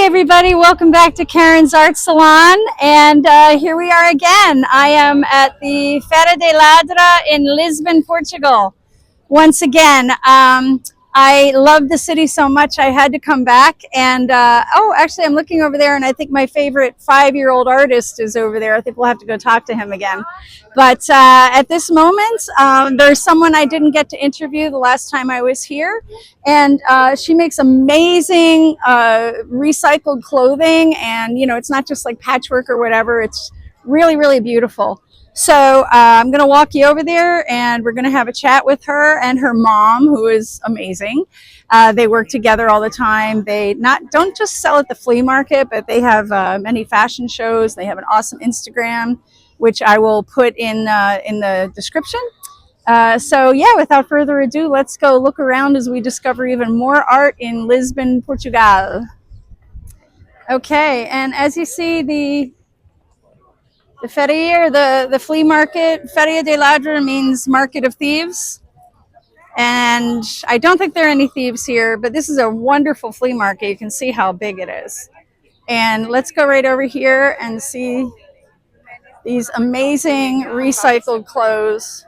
Hey everybody, welcome back to Karen's Art Salon, and here we are again. I am at the Féria de Ladra in Lisbon, Portugal. Once again, I love the city so much I had to come back, and oh, actually I'm looking over there and I think my favorite 5-year-old artist is over there. I think we'll have to go talk to him again. But at this moment, there's someone I didn't get to interview the last time I was here, and she makes amazing recycled clothing, and you know, it's not just like patchwork or whatever. It's really, really beautiful. So I'm going to walk you over there and we're going to have a chat with her and her mom, who is amazing. They work together all the time. They don't just sell at the flea market, but they have many fashion shows. They have an awesome Instagram, which I will put in the description. So yeah, without further ado, let's go look around as we discover even more art in Lisbon, Portugal. Okay, and as you see, the feria, the flea market, Féria de Ladra means market of thieves. And I don't think there are any thieves here, but this is a wonderful flea market. You can see how big it is. And let's go right over here and see these amazing recycled clothes.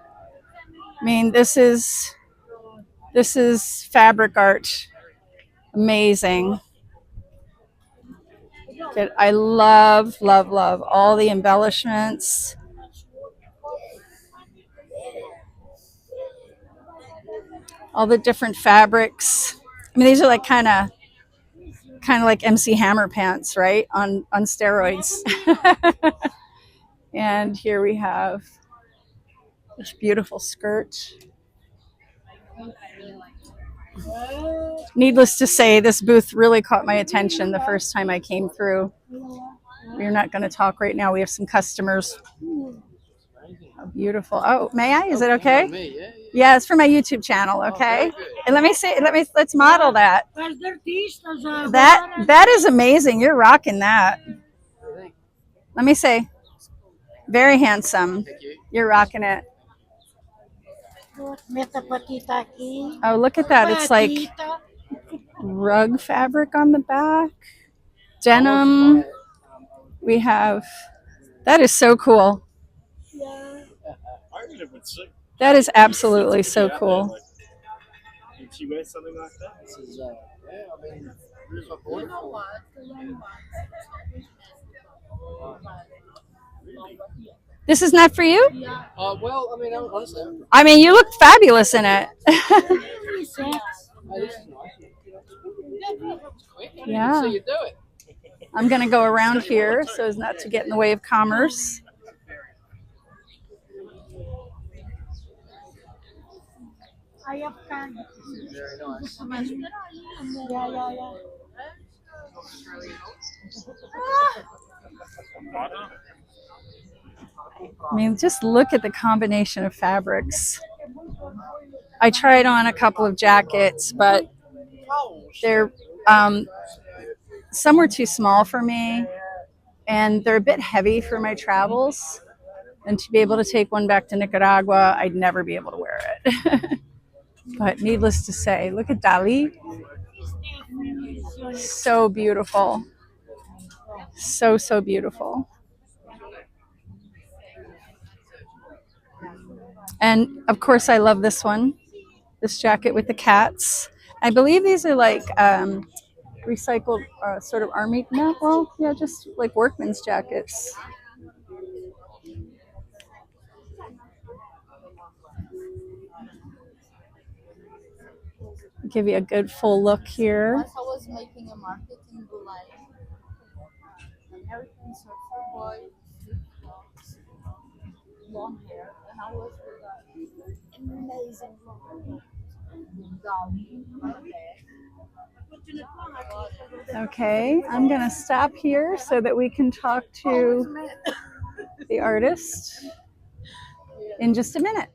I mean, this is fabric art. Amazing. I love, love, love all the embellishments. All the different fabrics. I mean, these are like kind of like MC Hammer pants, right? On steroids. And here we have this beautiful skirt. Needless to say, this booth really caught my attention the first time I came through. We're not going to talk right now. We have some customers. How beautiful. Oh, may I? Is it okay? Yeah, it's for my YouTube channel, okay? And let's model that. That is amazing. You're rocking that. Let me say, very handsome. You're rocking it. Oh, look at that. It's like rug fabric on the back. Denim. We have, that is so cool. That is absolutely so cool. She wears something like that. This is, this is not for you? Well, I mean, honestly, I mean, you look fabulous in it. Yeah. So you do it. I'm going to go around here so as not to get in the way of commerce. Very nice. I mean, just look at the combination of fabrics. I tried on a couple of jackets, but they're some were too small for me, and they're a bit heavy for my travels. And to be able to take one back to Nicaragua, I'd never be able to wear it. But needless to say, look at Dali. So beautiful. So, so beautiful. And of course, I love this one, this jacket with the cats. I believe these are like recycled sort of army, no, well, yeah, just like workman's jackets. Give you a good full look here. Once I was making a market in Bulai. Americans are for boys, long hair, and I was with an amazing Okay, I'm gonna stop here so that we can talk to the artist in just a minute.